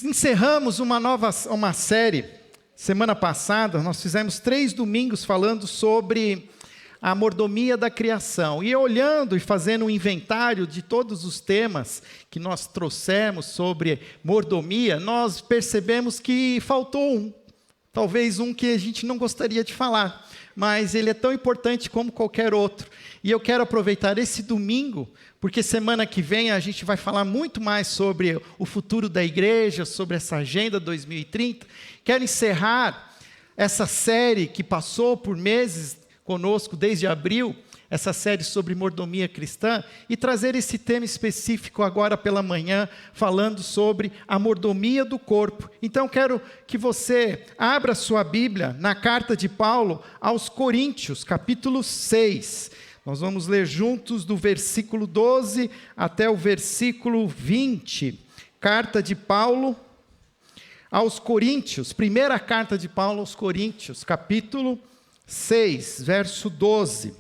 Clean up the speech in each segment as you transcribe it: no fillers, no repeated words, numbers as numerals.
Encerramos uma série, semana passada, nós fizemos 3 domingos falando sobre a mordomia da criação. E olhando e fazendo um inventário de todos os temas que nós trouxemos sobre mordomia, nós percebemos que faltou um. Talvez um que a gente não gostaria de falar, mas ele é tão importante como qualquer outro. E eu quero aproveitar esse domingo, porque semana que vem a gente vai falar muito mais sobre o futuro da igreja, sobre essa agenda 2030. Quero encerrar essa série que passou por meses conosco desde abril, essa série sobre mordomia cristã, e trazer esse tema específico agora pela manhã, falando sobre a mordomia do corpo. Então quero que você abra sua Bíblia na carta de Paulo aos Coríntios, capítulo 6. Nós vamos ler juntos do versículo 12 até o versículo 20. Carta de Paulo aos Coríntios, primeira carta de Paulo aos Coríntios, capítulo 6, verso 12.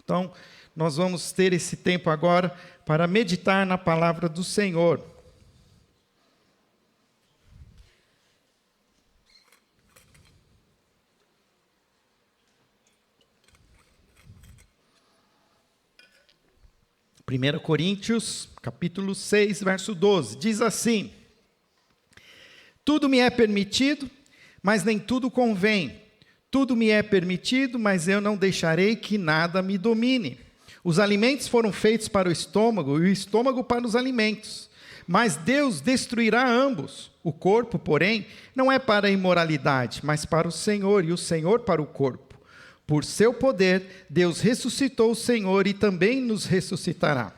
Então, nós vamos ter esse tempo agora para meditar na palavra do Senhor. Primeira Coríntios, capítulo 6, verso 12, diz assim: tudo me é permitido, mas nem tudo convém. Tudo me é permitido, mas eu não deixarei que nada me domine. Os alimentos foram feitos para o estômago, e o estômago para os alimentos. Mas Deus destruirá ambos. O corpo, porém, não é para a imoralidade, mas para o Senhor, e o Senhor para o corpo. Por seu poder, Deus ressuscitou o Senhor e também nos ressuscitará.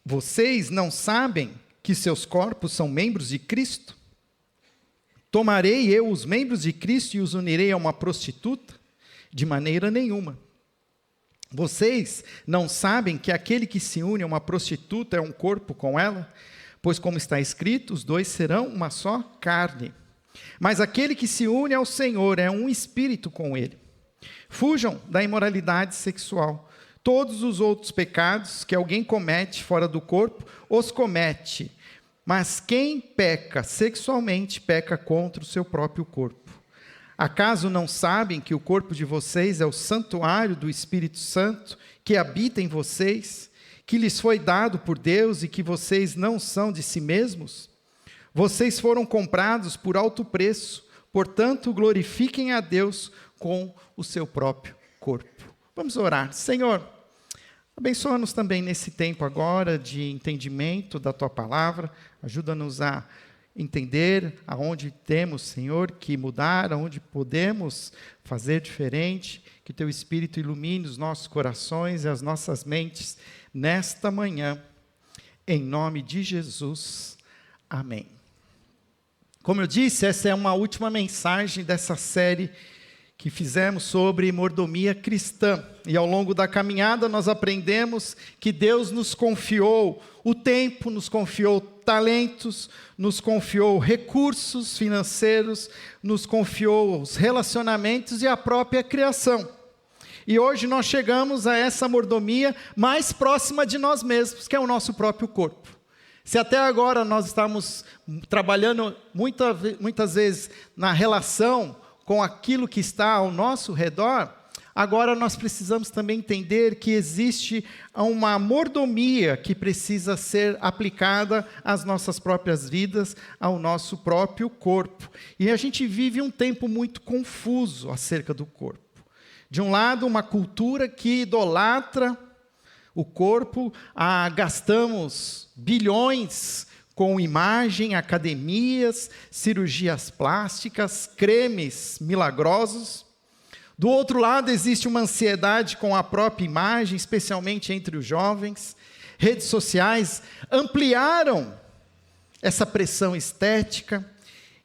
Vocês não sabem que seus corpos são membros de Cristo? Tomarei eu os membros de Cristo e os unirei a uma prostituta? De maneira nenhuma. Vocês não sabem que aquele que se une a uma prostituta é um corpo com ela? Pois como está escrito, os dois serão uma só carne. Mas aquele que se une ao Senhor é um espírito com ele. Fujam da imoralidade sexual. Todos os outros pecados que alguém comete fora do corpo, os comete. Mas quem peca sexualmente, peca contra o seu próprio corpo. Acaso não sabem que o corpo de vocês é o santuário do Espírito Santo, que habita em vocês, que lhes foi dado por Deus e que vocês não são de si mesmos? Vocês foram comprados por alto preço, portanto, glorifiquem a Deus com o seu próprio corpo. Vamos orar. Senhor, abençoa-nos também nesse tempo agora de entendimento da Tua Palavra. Ajuda-nos a entender aonde temos, Senhor, que mudar, aonde podemos fazer diferente. Que Teu Espírito ilumine os nossos corações e as nossas mentes nesta manhã. Em nome de Jesus. Amém. Como eu disse, essa é uma última mensagem dessa série que fizemos sobre mordomia cristã. E ao longo da caminhada nós aprendemos que Deus nos confiou o tempo, nos confiou talentos, nos confiou recursos financeiros, nos confiou os relacionamentos e a própria criação. E hoje nós chegamos a essa mordomia mais próxima de nós mesmos, que é o nosso próprio corpo. Se até agora nós estamos trabalhando muitas vezes na relação com aquilo que está ao nosso redor, agora nós precisamos também entender que existe uma mordomia que precisa ser aplicada às nossas próprias vidas, ao nosso próprio corpo. E a gente vive um tempo muito confuso acerca do corpo. De um lado, uma cultura que idolatra o corpo, gastamos bilhões com imagem, academias, cirurgias plásticas, cremes milagrosos. Do outro lado, existe uma ansiedade com a própria imagem, especialmente entre os jovens. Redes sociais ampliaram essa pressão estética,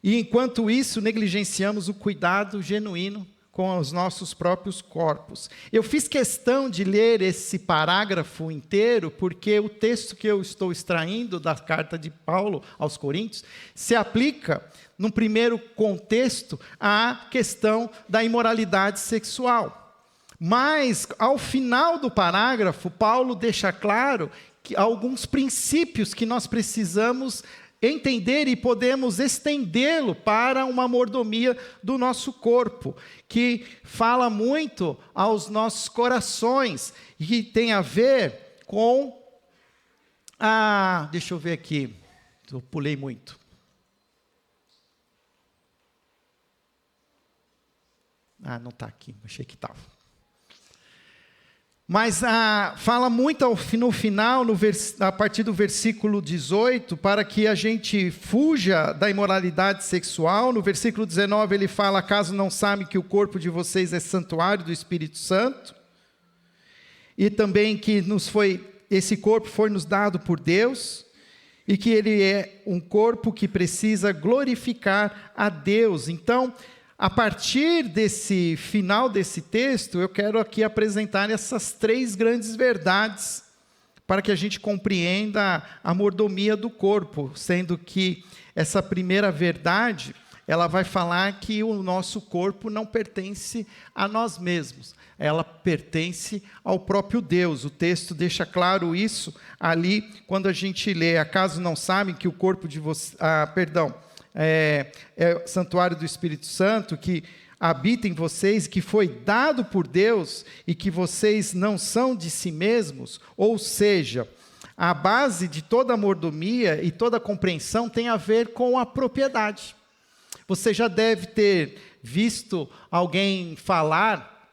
e enquanto isso, negligenciamos o cuidado genuíno com os nossos próprios corpos. Eu fiz questão de ler esse parágrafo inteiro, porque o texto que eu estou extraindo da carta de Paulo aos Coríntios se aplica, num primeiro contexto, à questão da imoralidade sexual. Mas, ao final do parágrafo, Paulo deixa claro que alguns princípios que nós precisamos entender e podemos estendê-lo para uma mordomia do nosso corpo, que fala muito aos nossos corações, e que tem a ver com deixa eu ver aqui, eu pulei muito. Não está aqui, achei que estava. Mas fala muito no final, a partir do versículo 18, para que a gente fuja da imoralidade sexual. No versículo 19 ele fala: acaso não sabem que o corpo de vocês é santuário do Espírito Santo? E também que esse corpo foi nos dado por Deus, e que ele é um corpo que precisa glorificar a Deus. Então, a partir desse final desse texto, eu quero aqui apresentar essas 3 grandes verdades, para que a gente compreenda a mordomia do corpo, sendo que essa primeira verdade, ela vai falar que o nosso corpo não pertence a nós mesmos, ela pertence ao próprio Deus. O texto deixa claro isso ali, quando a gente lê: acaso não sabem que o corpo de vocês, é santuário do Espírito Santo, que habita em vocês, que foi dado por Deus, e que vocês não são de si mesmos? Ou seja, a base de toda a mordomia e toda a compreensão tem a ver com a propriedade. Você já deve ter visto alguém falar: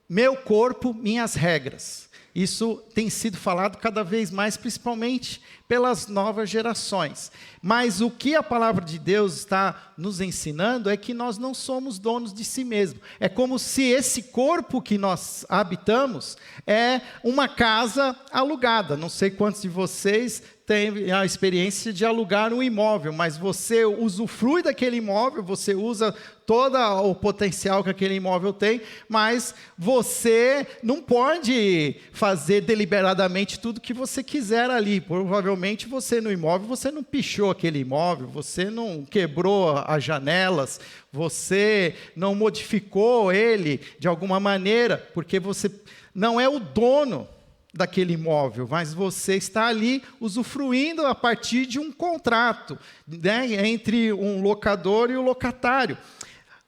meu corpo, minhas regras. Isso tem sido falado cada vez mais, principalmente pelas novas gerações. Mas o que a palavra de Deus está nos ensinando é que nós não somos donos de si mesmos. É como se esse corpo que nós habitamos é uma casa alugada. Não sei quantos de vocês têm a experiência de alugar um imóvel, mas você usufrui daquele imóvel, você usa todo o potencial que aquele imóvel tem, mas você não pode fazer deliberadamente tudo que você quiser ali. Provavelmente você no imóvel, você não pichou aquele imóvel, você não quebrou as janelas, você não modificou ele de alguma maneira, porque você não é o dono daquele imóvel, mas você está ali usufruindo a partir de um contrato, né, entre um locador e o locatário.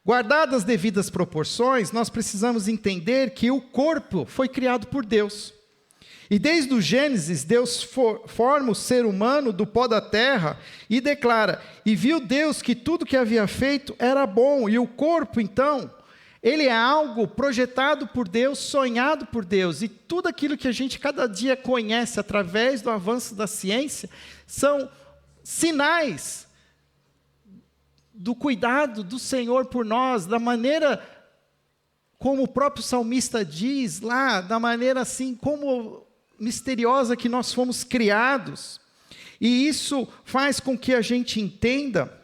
Guardadas as devidas proporções, nós precisamos entender que o corpo foi criado por Deus. E desde o Gênesis, Deus forma o ser humano do pó da terra e declara: e viu Deus que tudo que havia feito era bom. E o corpo, então, ele é algo projetado por Deus, sonhado por Deus. E tudo aquilo que a gente cada dia conhece através do avanço da ciência são sinais do cuidado do Senhor por nós, da maneira como o próprio salmista diz lá, da maneira assim como misteriosa que nós fomos criados. E isso faz com que a gente entenda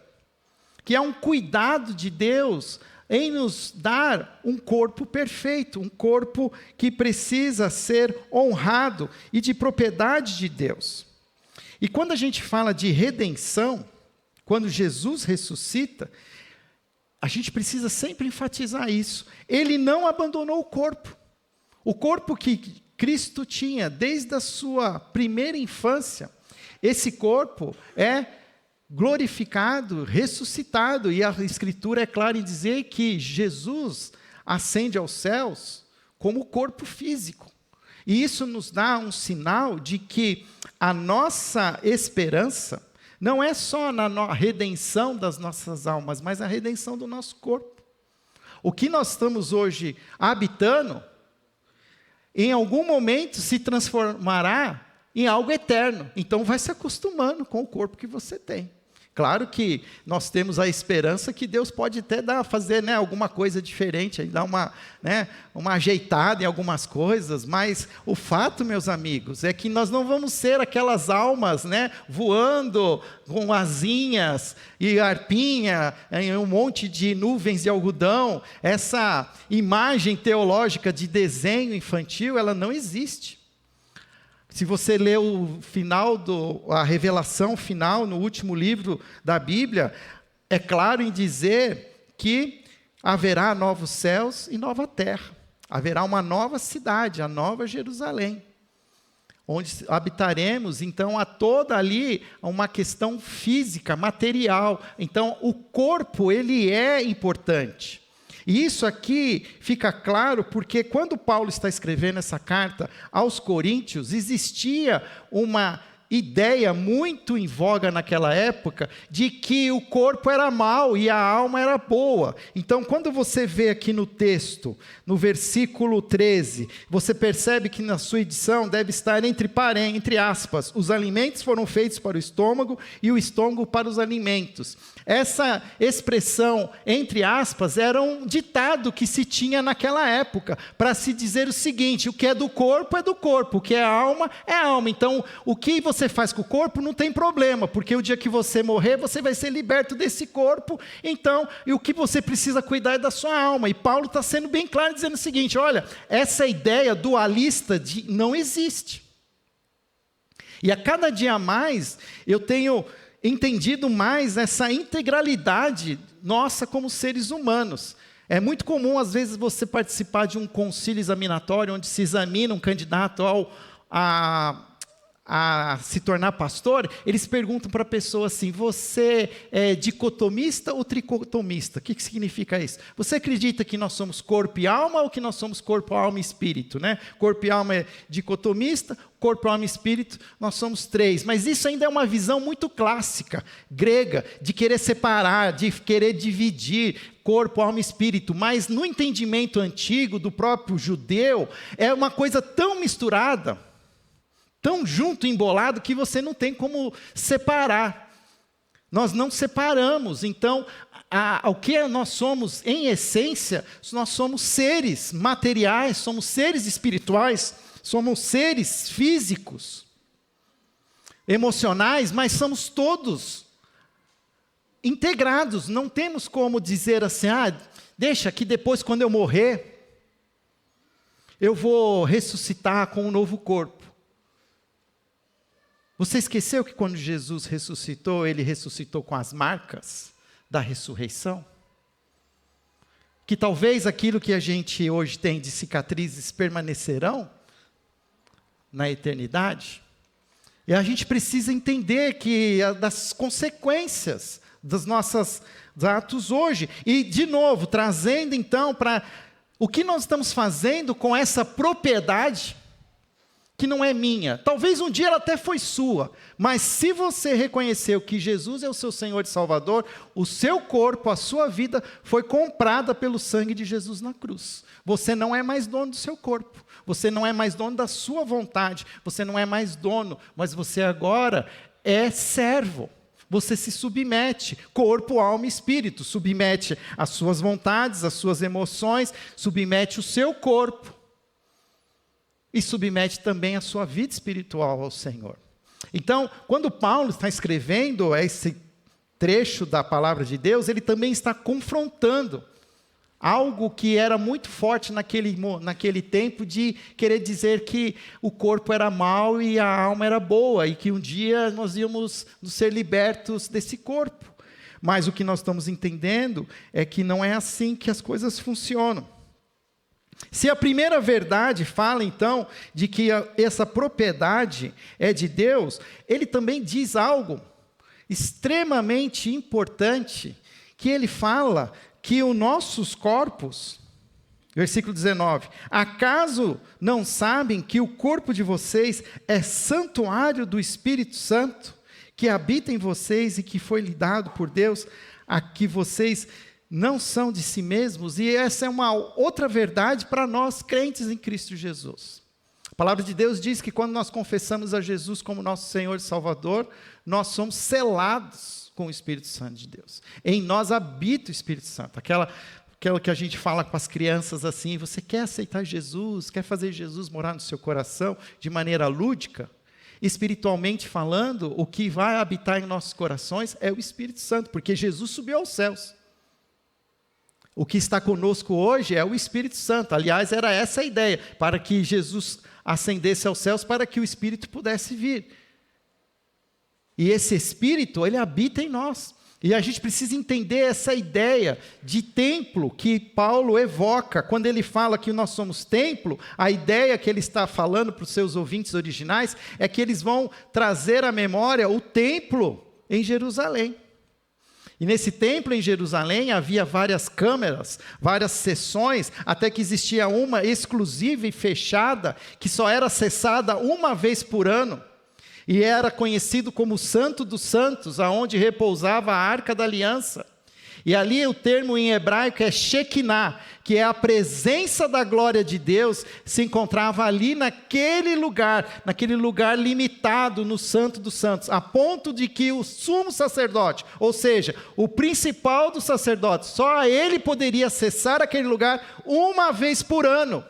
que há um cuidado de Deus em nos dar um corpo perfeito, um corpo que precisa ser honrado e de propriedade de Deus. E quando a gente fala de redenção, quando Jesus ressuscita, a gente precisa sempre enfatizar isso. Ele não abandonou o corpo que Cristo tinha desde a sua primeira infância. Esse corpo é glorificado, ressuscitado, e a Escritura é clara em dizer que Jesus ascende aos céus como corpo físico. E isso nos dá um sinal de que a nossa esperança não é só na redenção das nossas almas, mas a redenção do nosso corpo. O que nós estamos hoje habitando, em algum momento se transformará em algo eterno. Então vai se acostumando com o corpo que você tem. Claro que nós temos a esperança que Deus pode até fazer alguma coisa diferente, dar uma ajeitada em algumas coisas, mas o fato, meus amigos, é que nós não vamos ser aquelas almas voando com asinhas e arpinha em um monte de nuvens de algodão. Essa imagem teológica de desenho infantil, ela não existe. Se você ler a revelação final, no último livro da Bíblia, é claro em dizer que haverá novos céus e nova terra. Haverá uma nova cidade, a nova Jerusalém. onde habitaremos, então, a toda ali uma questão física, material. Então, o corpo, ele é importante. E isso aqui fica claro porque quando Paulo está escrevendo essa carta aos Coríntios, existia uma ideia muito em voga naquela época de que o corpo era mau e a alma era boa. Então, quando você vê aqui no texto, no versículo 13, você percebe que na sua edição deve estar entre aspas, os alimentos foram feitos para o estômago e o estômago para os alimentos. Essa expressão, entre aspas, era um ditado que se tinha naquela época, para se dizer o seguinte: o que é do corpo, o que é alma, é alma. Então, o que você faz com o corpo não tem problema, porque o dia que você morrer, você vai ser liberto desse corpo, então, e o que você precisa cuidar é da sua alma. E Paulo está sendo bem claro, dizendo o seguinte: olha, essa ideia dualista não existe. E a cada dia mais, eu tenho entendido mais essa integralidade nossa como seres humanos. É muito comum, às vezes, você participar de um concílio examinatório, onde se examina um candidato a se tornar pastor. Eles perguntam para a pessoa assim: você é dicotomista ou tricotomista? O que significa isso? Você acredita que nós somos corpo e alma, ou que nós somos corpo, alma e espírito, né? Corpo e alma é dicotomista, corpo, alma e espírito, nós somos três. Mas isso ainda é uma visão muito clássica, grega, de querer separar, de querer dividir corpo, alma e espírito. Mas no entendimento antigo do próprio judeu, é uma coisa tão misturada, tão junto, embolado, que você não tem como separar. Nós não separamos. Então, o que nós somos em essência, nós somos seres materiais, somos seres espirituais, somos seres físicos, emocionais, mas somos todos integrados. Não temos como dizer assim: deixa que depois, quando eu morrer, eu vou ressuscitar com um novo corpo. Você esqueceu que quando Jesus ressuscitou, ele ressuscitou com as marcas da ressurreição? Que talvez aquilo que a gente hoje tem de cicatrizes permanecerão na eternidade? E a gente precisa entender que das consequências dos nossos atos hoje. E, de novo, trazendo então para o que nós estamos fazendo com essa propriedade que não é minha. Talvez um dia ela até foi sua, mas se você reconheceu que Jesus é o seu Senhor e Salvador, o seu corpo, a sua vida foi comprada pelo sangue de Jesus na cruz. Você não é mais dono do seu corpo, você não é mais dono da sua vontade, você não é mais dono, mas você agora é servo. Você se submete, corpo, alma e espírito, submete as suas vontades, as suas emoções, submete o seu corpo. E submete também a sua vida espiritual ao Senhor. Então, quando Paulo está escrevendo esse trecho da palavra de Deus, ele também está confrontando algo que era muito forte naquele tempo, de querer dizer que o corpo era mau e a alma era boa, e que um dia nós íamos ser libertos desse corpo. Mas o que nós estamos entendendo é que não é assim que as coisas funcionam. Se a primeira verdade fala, então, de que essa propriedade é de Deus, ele também diz algo extremamente importante, que ele fala que os nossos corpos, versículo 19, acaso não sabem que o corpo de vocês é santuário do Espírito Santo, que habita em vocês e que foi lhe dado por Deus, a que vocês não são de si mesmos? E essa é uma outra verdade para nós crentes em Cristo Jesus. A palavra de Deus diz que quando nós confessamos a Jesus como nosso Senhor e Salvador, nós somos selados com o Espírito Santo de Deus. Em nós habita o Espírito Santo. Aquela que a gente fala com as crianças assim: você quer aceitar Jesus, quer fazer Jesus morar no seu coração de maneira lúdica? Espiritualmente falando, o que vai habitar em nossos corações é o Espírito Santo, porque Jesus subiu aos céus. O que está conosco hoje é o Espírito Santo. Aliás, era essa a ideia, para que Jesus ascendesse aos céus, para que o Espírito pudesse vir. E esse Espírito, ele habita em nós. E a gente precisa entender essa ideia de templo que Paulo evoca. Quando ele fala que nós somos templo, a ideia que ele está falando para os seus ouvintes originais é que eles vão trazer à memória o templo em Jerusalém. E nesse templo em Jerusalém havia várias câmeras, várias seções, até que existia uma exclusiva e fechada, que só era acessada uma vez por ano. E era conhecido como o Santo dos Santos, aonde repousava a Arca da Aliança. E ali o termo em hebraico é Shekinah, que é a presença da glória de Deus, se encontrava ali naquele lugar limitado no Santo dos Santos, a ponto de que o sumo sacerdote, ou seja, o principal dos sacerdotes, só ele poderia acessar aquele lugar uma vez por ano.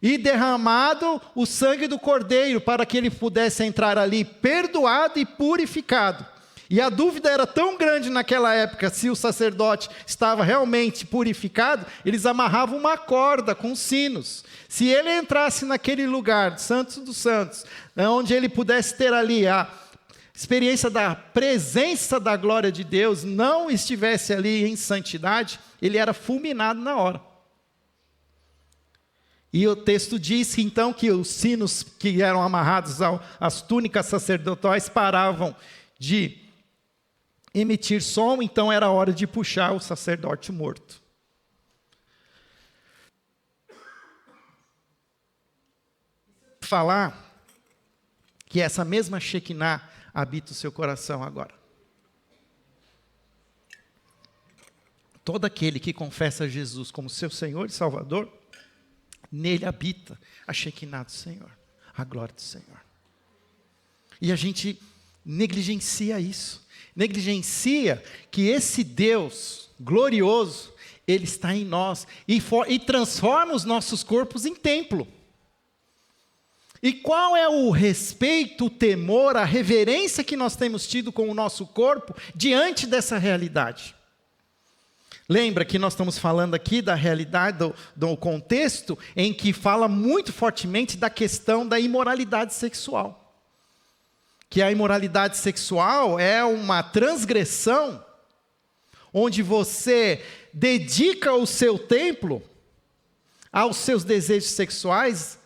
E derramado o sangue do cordeiro, para que ele pudesse entrar ali perdoado e purificado. E a dúvida era tão grande naquela época, se o sacerdote estava realmente purificado, eles amarravam uma corda com sinos. Se ele entrasse naquele lugar, Santo dos Santos, onde ele pudesse ter ali a experiência da presença da glória de Deus, não estivesse ali em santidade, ele era fulminado na hora. E o texto diz então que os sinos que eram amarrados às túnicas sacerdotais paravam de emitir som, então era hora de puxar o sacerdote morto. Falar que essa mesma Shekinah habita o seu coração agora. Todo aquele que confessa Jesus como seu Senhor e Salvador, nele habita a Shekinah do Senhor, a glória do Senhor. E a gente negligencia isso. Negligencia que esse Deus glorioso, Ele está em nós e transforma os nossos corpos em templo. E qual é o respeito, o temor, a reverência que nós temos tido com o nosso corpo diante dessa realidade? Lembra que nós estamos falando aqui da realidade, do contexto em que fala muito fortemente da questão da imoralidade sexual. Que a imoralidade sexual é uma transgressão onde você dedica o seu templo aos seus desejos sexuais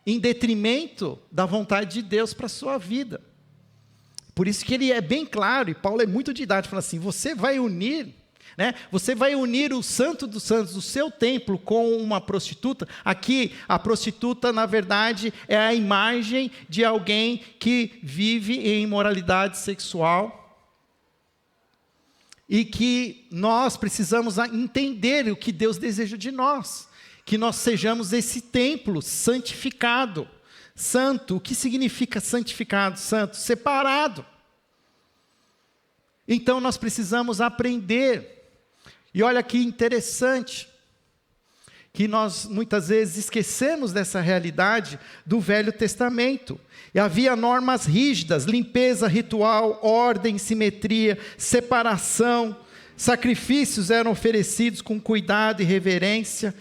em detrimento da vontade de Deus para a sua vida. Por isso que ele é bem claro, e Paulo é muito didático, fala assim, você vai unir o Santo dos Santos, o seu templo, com uma prostituta. Aqui, a prostituta, na verdade, é a imagem de alguém que vive em imoralidade sexual. E que nós precisamos entender o que Deus deseja de nós. Que nós sejamos esse templo santificado. Santo, o que significa santificado? Santo, separado. Então, nós precisamos aprender. E olha que interessante, que nós muitas vezes esquecemos dessa realidade do Velho Testamento. E havia normas rígidas, limpeza ritual, ordem, simetria, separação, sacrifícios eram oferecidos com cuidado e reverência.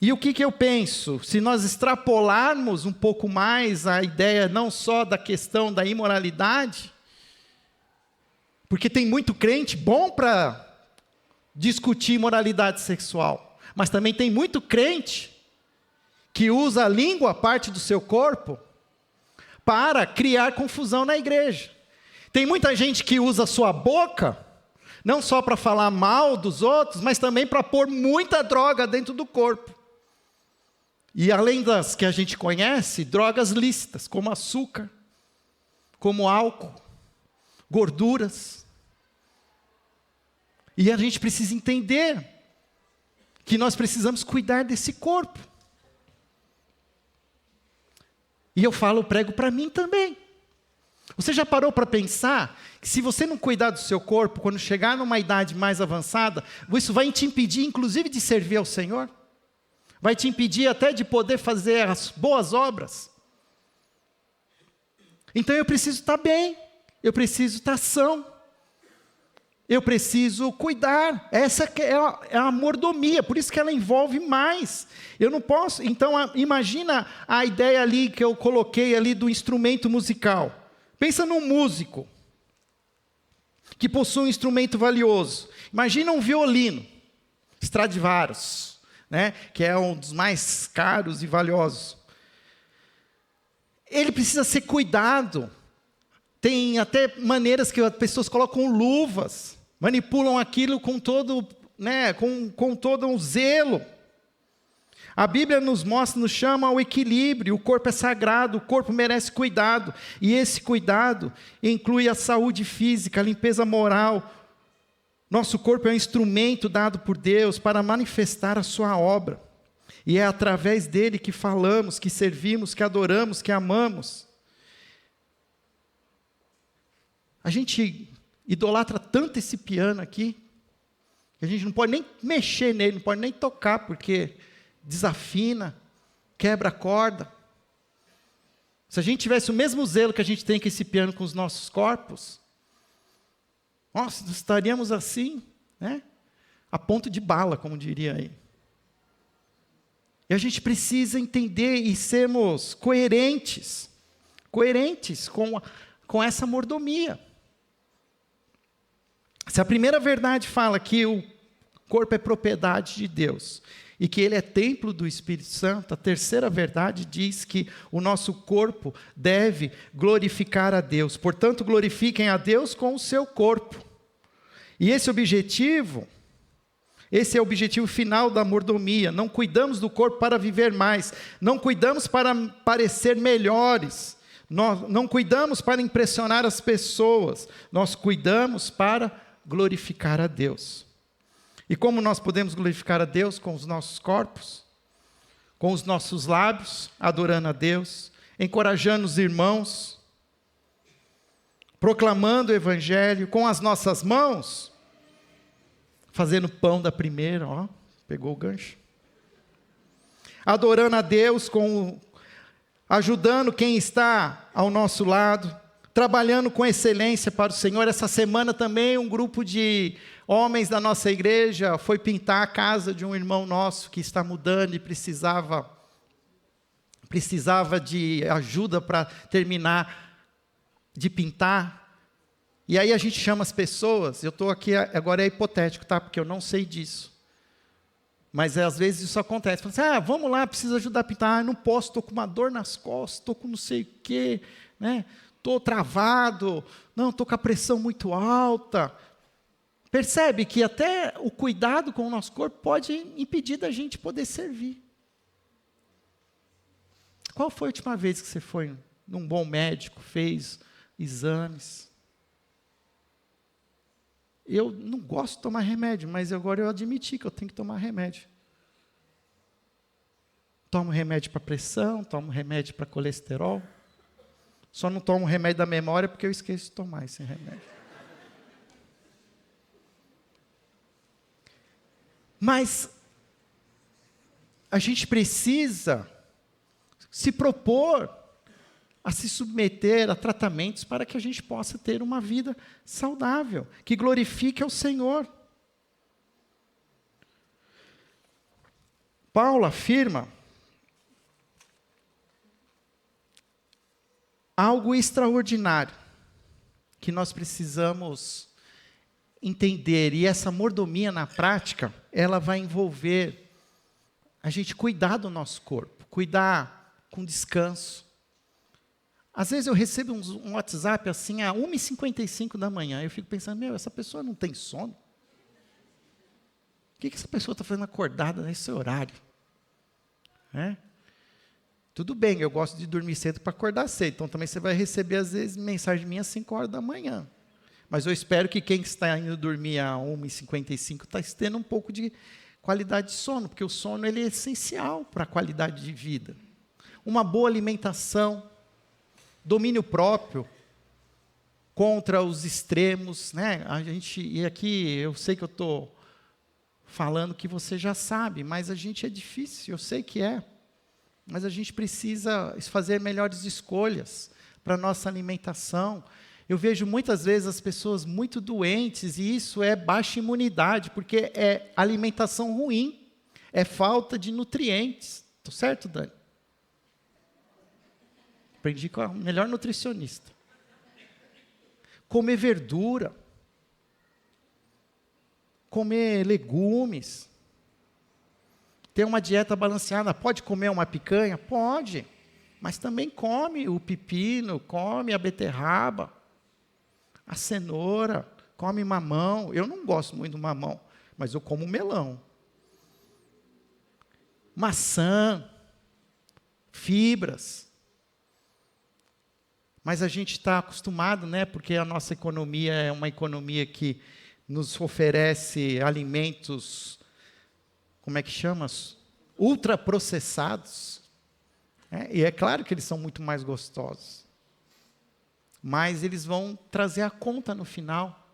E o que eu penso? Se nós extrapolarmos um pouco mais a ideia não só da questão da imoralidade, porque tem muito crente bom para discutir moralidade sexual, mas também tem muito crente que usa a língua, parte do seu corpo, para criar confusão na igreja. Tem muita gente que usa a sua boca, não só para falar mal dos outros, mas também para pôr muita droga dentro do corpo. E além das que a gente conhece, drogas lícitas, como açúcar, como álcool, gorduras. E a gente precisa entender que nós precisamos cuidar desse corpo. E eu prego para mim também. Você já parou para pensar que se você não cuidar do seu corpo, quando chegar numa idade mais avançada, isso vai te impedir, inclusive, de servir ao Senhor? Vai te impedir até de poder fazer as boas obras? Então eu preciso estar bem, eu preciso estar são. Eu preciso cuidar, essa é a mordomia, por isso que ela envolve mais. Eu não posso, então imagina a ideia ali que eu coloquei ali do instrumento musical. Pensa num músico. que possui um instrumento valioso. Imagina um violino, Stradivarius, né? Que é um dos mais caros e valiosos. Ele precisa ser cuidado. Tem até maneiras que as pessoas colocam luvas, manipulam aquilo com todo, né, com todo um zelo. A Bíblia nos mostra, nos chama ao equilíbrio. O corpo é sagrado, o corpo merece cuidado. E esse cuidado inclui a saúde física, a limpeza moral. Nosso corpo é um instrumento dado por Deus para manifestar a sua obra. E é através dele que falamos, que servimos, que adoramos, que amamos. A gente idolatra tanto esse piano aqui, que a gente não pode nem mexer nele, não pode nem tocar, porque desafina, quebra a corda. Se a gente tivesse o mesmo zelo que a gente tem com esse piano com os nossos corpos, nós estaríamos assim, né? A ponto de bala, como diria aí. E a gente precisa entender e sermos coerentes com essa mordomia. Se a primeira verdade fala que o corpo é propriedade de Deus e que ele é templo do Espírito Santo, a terceira verdade diz que o nosso corpo deve glorificar a Deus. Portanto, glorifiquem a Deus com o seu corpo. E esse é o objetivo final da mordomia. Não cuidamos do corpo para viver mais, não cuidamos para parecer melhores, nós não cuidamos para impressionar as pessoas, nós cuidamos para glorificar a Deus. E como nós podemos glorificar a Deus? Com os nossos corpos, com os nossos lábios, adorando a Deus, encorajando os irmãos, proclamando o Evangelho, com as nossas mãos, fazendo pão da primeira, ó, pegou o gancho. Adorando a Deus, ajudando quem está ao nosso lado, trabalhando com excelência para o Senhor. Essa semana também um grupo de homens da nossa igreja foi pintar a casa de um irmão nosso que está mudando e precisava de ajuda para terminar de pintar. E aí a gente chama as pessoas, eu estou aqui, agora é hipotético, tá? Porque eu não sei disso. Mas às vezes isso acontece. Fala assim, vamos lá, preciso ajudar a pintar. Não posso, estou com uma dor nas costas, estou com não sei o quê, né? Estou travado, não, estou com a pressão muito alta. Percebe que até o cuidado com o nosso corpo pode impedir da gente poder servir. Qual foi a última vez que você foi num bom médico, fez exames? Eu não gosto de tomar remédio, mas agora eu admiti que eu tenho que tomar remédio. Tomo remédio para pressão, tomo remédio para colesterol. Só não tomo remédio da memória porque eu esqueço de tomar esse remédio. Mas a gente precisa se propor a se submeter a tratamentos para que a gente possa ter uma vida saudável, que glorifique ao Senhor. Paulo afirma algo extraordinário que nós precisamos entender, e essa mordomia na prática, ela vai envolver a gente cuidar do nosso corpo, cuidar com descanso. Às vezes eu recebo um WhatsApp assim, às 1h55 da manhã, eu fico pensando, essa pessoa não tem sono? O que essa pessoa está fazendo acordada nesse horário? Tudo bem, eu gosto de dormir cedo para acordar cedo, então também você vai receber às vezes mensagem minha às 5 horas da manhã. Mas eu espero que quem está indo dormir às 1h55 está tendo um pouco de qualidade de sono, porque o sono ele é essencial para a qualidade de vida. Uma boa alimentação, domínio próprio, contra os extremos, né? E aqui eu sei que eu estou falando que você já sabe, mas a gente é difícil, eu sei que é. Mas a gente precisa fazer melhores escolhas para a nossa alimentação. Eu vejo muitas vezes as pessoas muito doentes, e isso é baixa imunidade, porque é alimentação ruim, é falta de nutrientes. Estou certo, Dani? Aprendi com a melhor nutricionista. Comer verdura, comer legumes, ter uma dieta balanceada. Pode comer uma picanha? Pode, mas também come o pepino, come a beterraba, a cenoura, come mamão. Eu não gosto muito do mamão, mas eu como melão. Maçã, fibras. Mas a gente está acostumado, né? Porque a nossa economia é uma economia que nos oferece alimentos, como é que chama? Ultraprocessados. E é claro que eles são muito mais gostosos. Mas eles vão trazer a conta no final.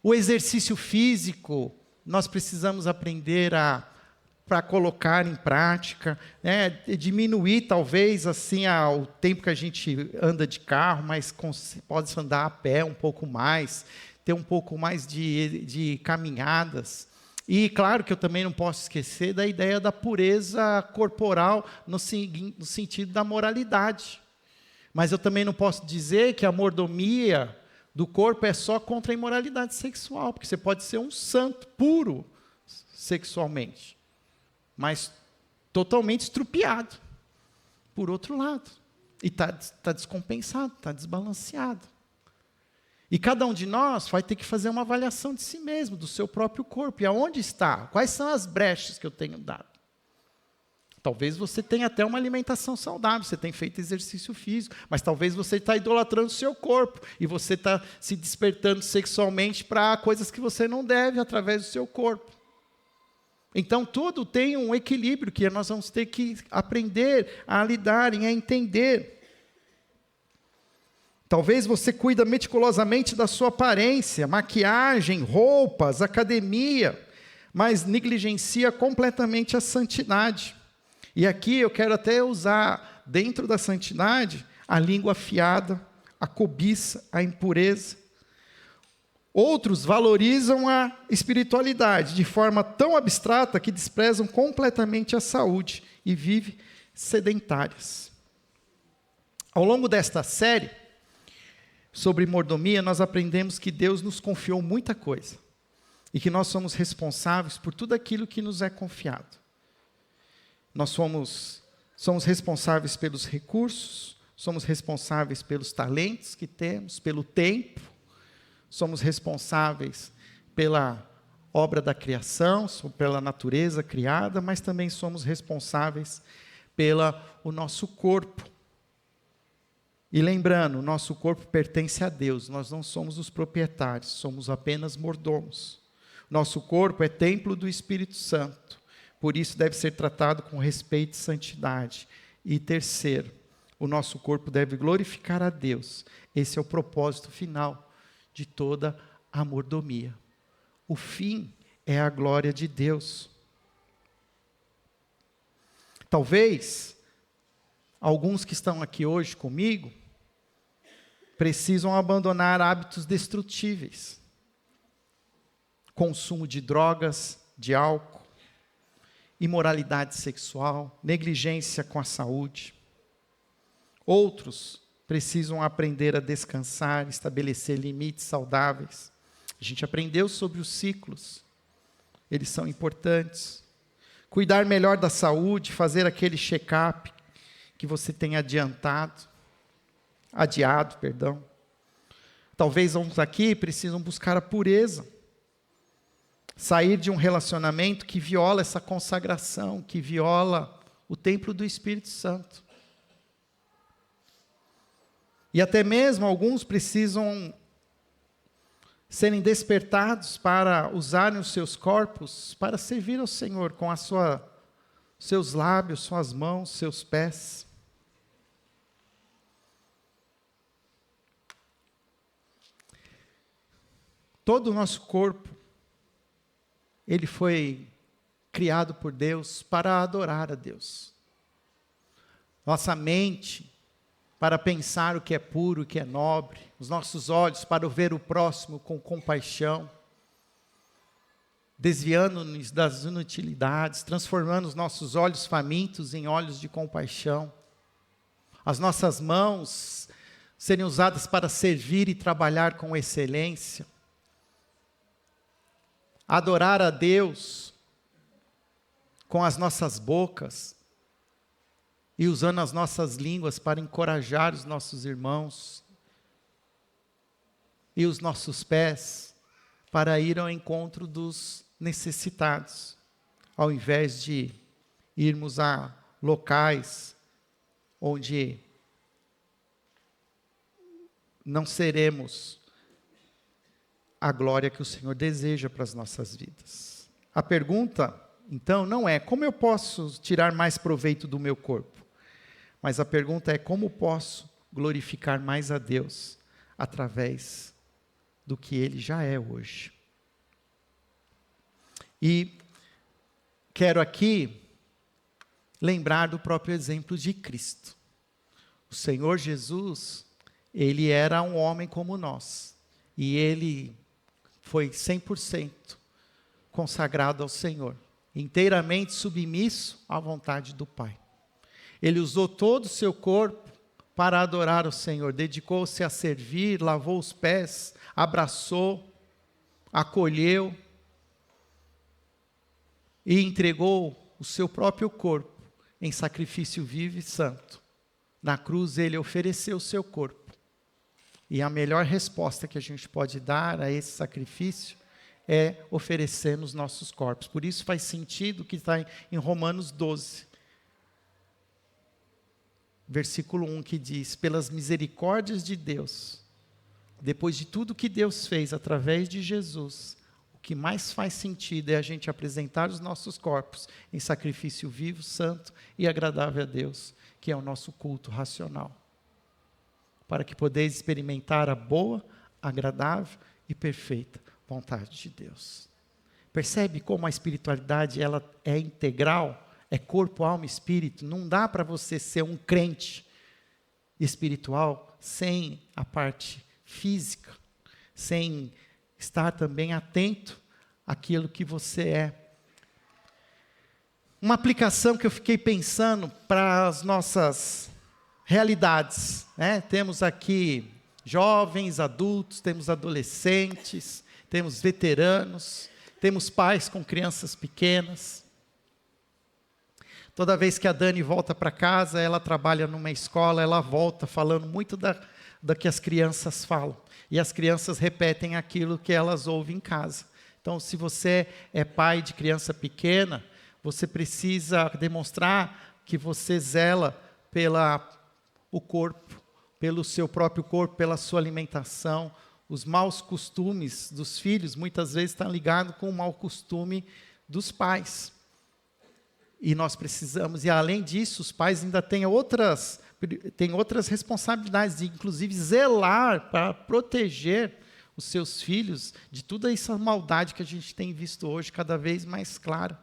O exercício físico, nós precisamos aprender para colocar em prática, né? Diminuir talvez assim o tempo que a gente anda de carro, mas pode andar a pé um pouco mais, ter um pouco mais de caminhadas. E claro que eu também não posso esquecer da ideia da pureza corporal no sentido da moralidade. Mas eu também não posso dizer que a mordomia do corpo é só contra a imoralidade sexual, porque você pode ser um santo puro sexualmente, mas totalmente estrupiado, por outro lado. E está descompensado, está desbalanceado. E cada um de nós vai ter que fazer uma avaliação de si mesmo, do seu próprio corpo. E aonde está? Quais são as brechas que eu tenho dado? Talvez você tenha até uma alimentação saudável, você tem feito exercício físico, mas talvez você está idolatrando o seu corpo, e você está se despertando sexualmente para coisas que você não deve através do seu corpo. Então, tudo tem um equilíbrio que nós vamos ter que aprender a lidar e a entender. Talvez você cuida meticulosamente da sua aparência, maquiagem, roupas, academia, mas negligencia completamente a santidade. E aqui eu quero até usar, dentro da santidade, a língua afiada, a cobiça, a impureza. Outros valorizam a espiritualidade de forma tão abstrata que desprezam completamente a saúde e vivem sedentárias. Ao longo desta série sobre mordomia, nós aprendemos que Deus nos confiou muita coisa e que nós somos responsáveis por tudo aquilo que nos é confiado. Nós somos responsáveis pelos recursos, somos responsáveis pelos talentos que temos, pelo tempo, somos responsáveis pela obra da criação, pela natureza criada, mas também somos responsáveis pelo nosso corpo. E lembrando, o nosso corpo pertence a Deus, nós não somos os proprietários, somos apenas mordomos. Nosso corpo é templo do Espírito Santo, por isso deve ser tratado com respeito e santidade. E terceiro, o nosso corpo deve glorificar a Deus. Esse é o propósito final de toda a mordomia. O fim é a glória de Deus. Talvez, alguns que estão aqui hoje comigo, precisam abandonar hábitos destrutíveis. Consumo de drogas, de álcool, imoralidade sexual, negligência com a saúde. Outros precisam aprender a descansar, estabelecer limites saudáveis. A gente aprendeu sobre os ciclos, eles são importantes. Cuidar melhor da saúde, fazer aquele check-up que você tem adiado. Talvez uns aqui precisam buscar a pureza. Sair de um relacionamento que viola essa consagração, que viola o templo do Espírito Santo. E até mesmo alguns precisam serem despertados para usarem os seus corpos para servir ao Senhor com seus lábios, suas mãos, seus pés. Todo o nosso corpo, ele foi criado por Deus para adorar a Deus. Nossa mente, para pensar o que é puro, o que é nobre. Os nossos olhos, para ver o próximo com compaixão. Desviando-nos das inutilidades, transformando os nossos olhos famintos em olhos de compaixão. As nossas mãos serem usadas para servir e trabalhar com excelência. adorar a Deus com as nossas bocas e usando as nossas línguas para encorajar os nossos irmãos e os nossos pés para ir ao encontro dos necessitados, ao invés de irmos a locais onde não seremos a glória que o Senhor deseja para as nossas vidas. A pergunta, então, não é como eu posso tirar mais proveito do meu corpo, mas a pergunta é como posso glorificar mais a Deus através do que Ele já é hoje. E quero aqui lembrar do próprio exemplo de Cristo. O Senhor Jesus, Ele era um homem como nós, e Ele foi 100% consagrado ao Senhor, inteiramente submisso à vontade do Pai. Ele usou todo o seu corpo para adorar o Senhor, dedicou-se a servir, lavou os pés, abraçou, acolheu e entregou o seu próprio corpo em sacrifício vivo e santo. Na cruz ele ofereceu o seu corpo. E a melhor resposta que a gente pode dar a esse sacrifício é oferecendo os nossos corpos. Por isso faz sentido o que está em Romanos 12, versículo 1, que diz: pelas misericórdias de Deus, depois de tudo que Deus fez através de Jesus, o que mais faz sentido é a gente apresentar os nossos corpos em sacrifício vivo, santo e agradável a Deus, que é o nosso culto racional, para que podeis experimentar a boa, agradável e perfeita vontade de Deus. Percebe como a espiritualidade ela é integral, é corpo, alma e espírito? Não dá para você ser um crente espiritual sem a parte física, sem estar também atento àquilo que você é. Uma aplicação que eu fiquei pensando para as nossas realidades, né? Temos aqui jovens, adultos, temos adolescentes, temos veteranos, temos pais com crianças pequenas. Toda vez que a Dani volta para casa, ela trabalha numa escola, ela volta falando muito da que as crianças falam. E as crianças repetem aquilo que elas ouvem em casa. Então, se você é pai de criança pequena, você precisa demonstrar que você zela o corpo, pelo seu próprio corpo, pela sua alimentação. Os maus costumes dos filhos, muitas vezes, estão ligados com o mau costume dos pais. E nós precisamos, e além disso, os pais ainda têm outras responsabilidades, de inclusive zelar para proteger os seus filhos de toda essa maldade que a gente tem visto hoje, cada vez mais clara.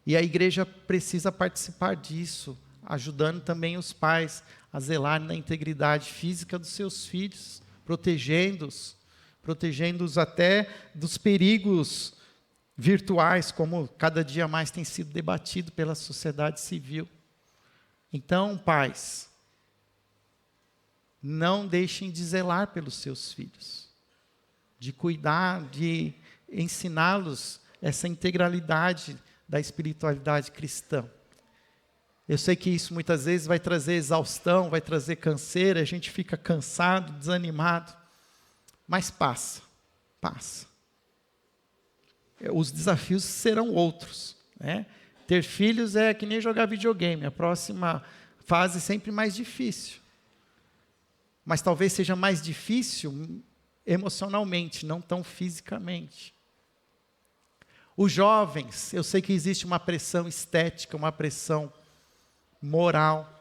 E a igreja precisa participar disso, ajudando também os pais a zelar na integridade física dos seus filhos, protegendo-os até dos perigos virtuais, como cada dia mais tem sido debatido pela sociedade civil. Então, pais, não deixem de zelar pelos seus filhos, de cuidar, de ensiná-los essa integralidade da espiritualidade cristã. Eu sei que isso muitas vezes vai trazer exaustão, vai trazer canseira, a gente fica cansado, desanimado, mas passa. Os desafios serão outros, né? Ter filhos é que nem jogar videogame, a próxima fase é sempre mais difícil. Mas talvez seja mais difícil emocionalmente, não tão fisicamente. Os jovens, eu sei que existe uma pressão estética, uma pressão moral,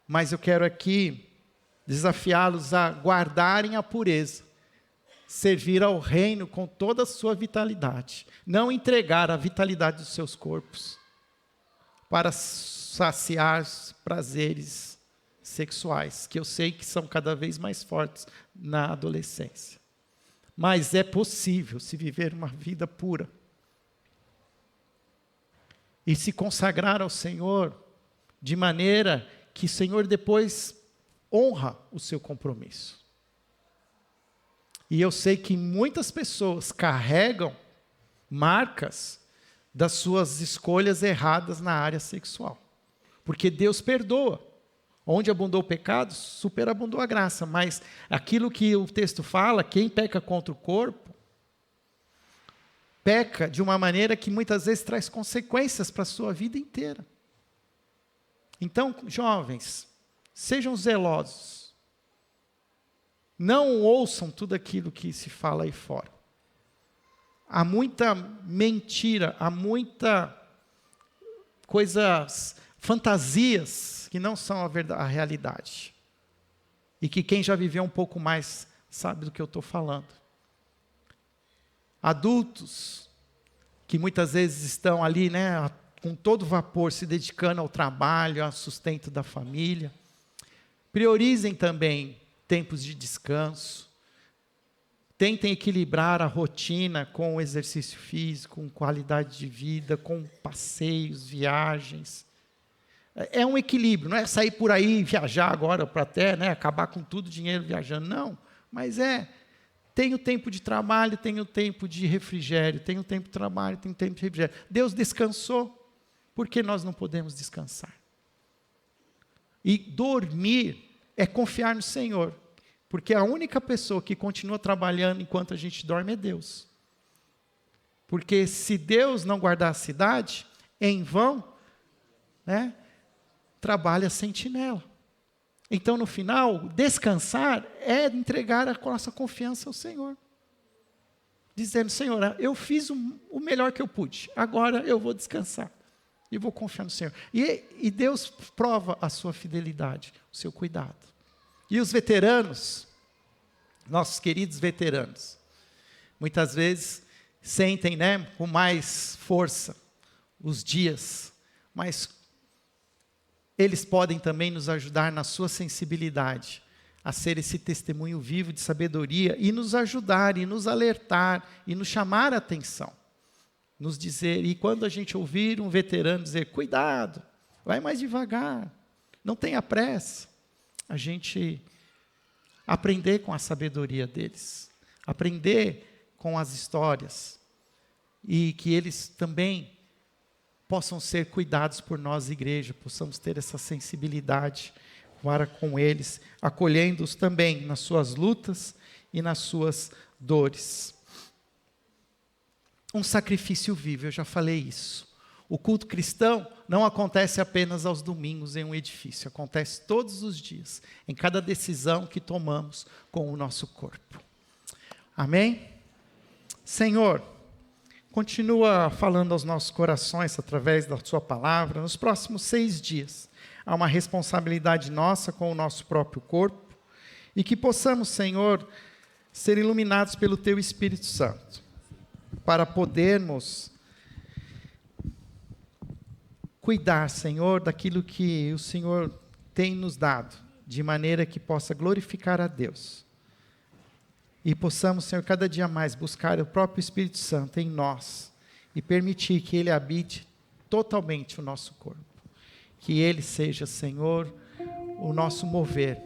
mas eu quero aqui desafiá-los a guardarem a pureza, servir ao reino com toda a sua vitalidade, não entregar a vitalidade dos seus corpos para saciar os prazeres sexuais, que eu sei que são cada vez mais fortes na adolescência. Mas é possível se viver uma vida pura e se consagrar ao Senhor de maneira que o Senhor depois honra o seu compromisso. E eu sei que muitas pessoas carregam marcas das suas escolhas erradas na área sexual. Porque Deus perdoa. Onde abundou o pecado, superabundou a graça. Mas aquilo que o texto fala, quem peca contra o corpo, peca de uma maneira que muitas vezes traz consequências para a sua vida inteira. Então, jovens, sejam zelosos. Não ouçam tudo aquilo que se fala aí fora. Há muita mentira, há muita coisas, fantasias que não são a realidade. E que quem já viveu um pouco mais sabe do que eu estou falando. Adultos que muitas vezes estão ali, né, com todo vapor, se dedicando ao trabalho, ao sustento da família. Priorizem também tempos de descanso. Tentem equilibrar a rotina com o exercício físico, com qualidade de vida, com passeios, viagens. É um equilíbrio, não é sair por aí e viajar agora para até, né, acabar com tudo o dinheiro viajando, não. Mas tem o tempo de trabalho, tem o tempo de refrigério, tem o tempo de trabalho, tem o tempo de refrigério. Deus descansou, por que nós não podemos descansar? E dormir é confiar no Senhor. Porque a única pessoa que continua trabalhando enquanto a gente dorme é Deus. Porque se Deus não guardar a cidade, em vão, né, trabalha a sentinela. Então, no final, descansar é entregar a nossa confiança ao Senhor. Dizendo, Senhor, eu fiz o melhor que eu pude, agora eu vou descansar. E vou confiar no Senhor. E Deus prova a sua fidelidade, o seu cuidado. E os veteranos, nossos queridos veteranos, muitas vezes sentem, né, com mais força os dias, mas eles podem também nos ajudar na sua sensibilidade, a ser esse testemunho vivo de sabedoria e nos ajudar, e nos alertar, e nos chamar a atenção. Nos dizer, e quando a gente ouvir um veterano dizer, cuidado, vai mais devagar, não tenha pressa, a gente aprender com a sabedoria deles, aprender com as histórias, e que eles também possam ser cuidados por nós, igreja, possamos ter essa sensibilidade para com eles, acolhendo-os também nas suas lutas e nas suas dores. Um sacrifício vivo, eu já falei isso. O culto cristão não acontece apenas aos domingos em um edifício, acontece todos os dias, em cada decisão que tomamos com o nosso corpo. Amém? Senhor, continua falando aos nossos corações através da sua palavra. Nos próximos 6 dias, há uma responsabilidade nossa com o nosso próprio corpo, e que possamos, Senhor, ser iluminados pelo Teu Espírito Santo, para podermos cuidar, Senhor, daquilo que o Senhor tem nos dado, de maneira que possa glorificar a Deus. E possamos, Senhor, cada dia mais buscar o próprio Espírito Santo em nós e permitir que Ele habite totalmente o nosso corpo. Que Ele seja, Senhor, o nosso mover,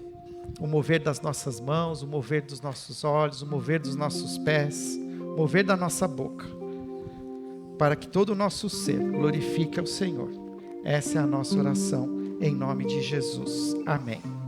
o mover das nossas mãos, o mover dos nossos olhos, o mover dos nossos pés, o mover da nossa boca, para que todo o nosso ser glorifique ao Senhor. Essa é a nossa oração, em nome de Jesus. Amém.